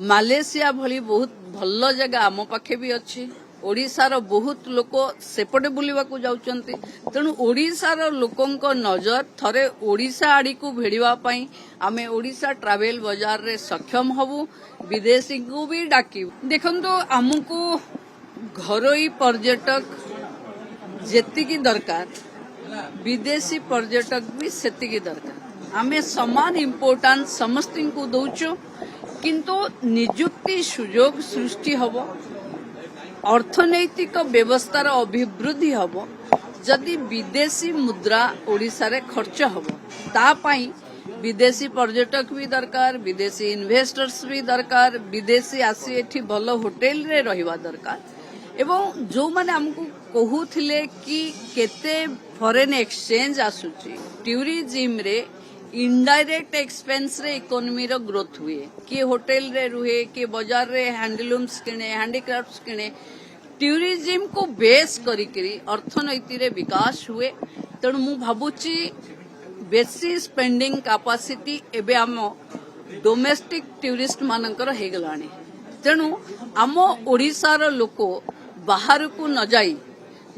मालेशिया भली बहुत भल जगह आम पाखे भी अच्छी ओडिशार बहुत लोक सेपटे बुलवा जाउचंती तेणु ओडिशार लोकंक नजर थरे ओडिशा आड़ी को भेड़िबा पई आमे ओडिशा ट्रैवल बाजार रे सक्षम हबु विदेशी को भी डाकी देखंतो हमकु घरोई पर्यटक जेतिकी दरकार विदेशी पर्यटक भी सेतिकी दरकार आमे समान इम्पोर्टेंस समस्त को दउचो किंतु निजुक्ति सुजोग सृष्टि हबो अर्थनैतिक व्यवस्थार अभिवृद्धि हबो जदि विदेशी मुद्रा ओडिशा रे खर्च हबो ता पई विदेशी पर्यटक भी दरकार विदेशी इन्वेस्टर्स भी दरकार विदेशी आसी एठी भल होटेल रे रहिबा दरकार एवं जो माने हमकु कहूथिले कि केते फॉरेन एक्सचेंज आसुची टूरिज्म रे इनडायरेक्ट एक्सपेंस रे इकोनॉमी रो ग्रोथ हुए किए होटेल रे रुहे किए बाजार रे हैंडलूम्स किने हैंडीक्राफ्ट्स किने टूरिज्म को बेस करिकरी अर्थनैतिक रे विकास हुए तेणु मु भाबुची बेसी स्पेंडिंग कैपेसिटी एबे हम डोमेस्टिक टूरिस्ट मानकर हे गलानी तेणु आम ओडिशार लोक बाहर को न जाई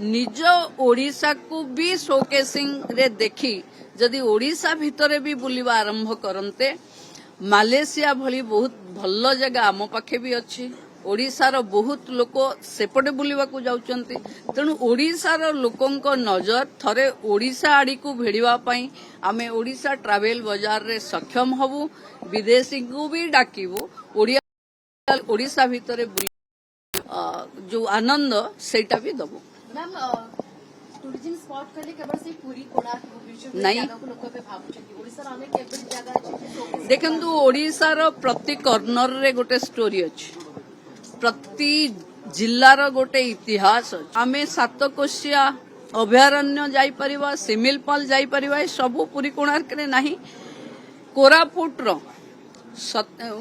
निज ओडिशा को भी शोकेसिंग रे देखी जदि ओडिशा भितरे भी बुलिबा आरंभ करते मालेशिया भली बहुत भल जगह आम पाखे भी अच्छी ओडिशार बहुत लोक सेपटे बुलवा जाउचंती तेणु ओडिशार लोकंक नजर थरे ओडिशा आड़ी को भेड़िबा पई आमे ओडिशा ट्रैवल बाजार रे सक्षम हबु विदेशी को भी डाकीबु ओडिशा भितरे जो आनंद सेटा भी दबो मैम टूरिज्म स्पॉट कहले केवल से पूरी कोणार्क भुवनेश्वर नहीं को लोक पे भाबुछथि ओडिसा रे अनेक एबे जगह अछि देखंतु ओडिशार प्रति कॉर्नर रे गोटे स्टोरी अछि प्रति जिल्लार गोटे इतिहास अछि आमे सातकोशिया अभयारण्य जाई परिबा सिमिलपाल जाई परिबा सब पूरी कोणार्क रे नाही कोरापुट रो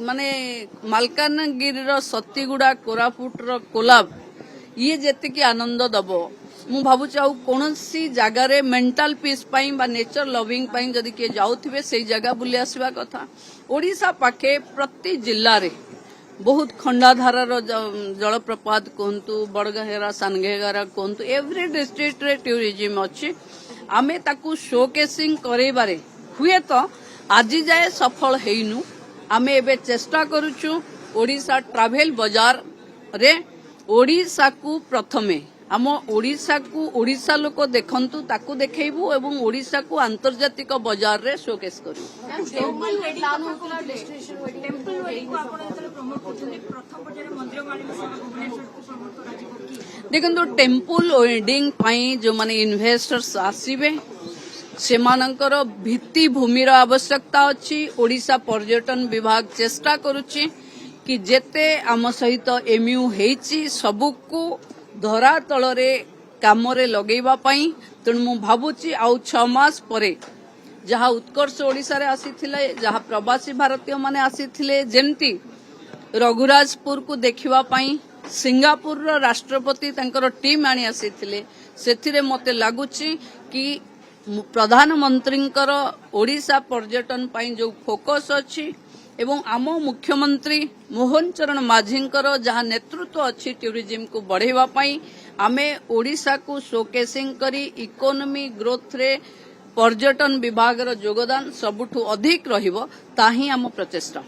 माने मालकानगिरी रो सतीगुड़ा कोरापुट रो कोलाब ये जेतिकी आनंद दबो मु भाबुची आउ कोनोसी जगह रे मेंटल पीस पाई बा नेचर लविंग पाई जदि के जाउथिबे सेई जगह बुली आसीबा कथा ओडिशा पाखे प्रति जिल्ला रे बहुत खंडाधार रो जलप्रपात कोंतु बड़गहेरा सानघेगारा कोंतु एवरी डिस्ट्रिक्ट रे टूरिज्म अछि आमे ताकू शोकेसिंग करेबारे हुए तो आज जाए सफल हेइनु आमे एबे चेष्टा करूछु ओडिशा ट्रैवल बाजार रे ओडिशा को प्रथमे आम ओडिशा को ओडिशा लोक देखंतु ताकू देखैबु एवं ओडिशा को आंतर्जातिक बाजार रे शोकेस करू देखंतु टेम्पल वेडिंग पई जो माने इन्वेस्टर्स आसीबे सेमानकर भित्ति भूमि रो आवश्यकता अछि ओडिशा पर्यटन विभाग चेष्टा करूची कि जेते आम सहित एमयू हेची सबको धरा तलरे कामरे लगेबा पई तेणु मु भाबुची आउ 6 मास परे जहा उत्कर्ष ओडिशा रे आसीथिले जहा प्रवासी भारतीय माने आसीथिले जेमती रघुराजपुर को देखिबा पई सिंगापुर रो राष्ट्रपति तांकर टीम आनी आसीथिले सेथिरे मते लागुची कि प्रधानमंत्रींकर ओडिशा पर्यटन पई जो फोकस अछि एवं आम मुख्यमंत्री मोहन चरण माझींकर जहाँ नेतृत्व अच्छी टूरिज्म को बढ़ेवा पाई आमे ओडिशा को शोकेसिंग करी इकोनॉमी ग्रोथ रे पर्यटन विभाग रो योगदान सबुठु अधिक रहिबो ताही आम प्रचेष्टा।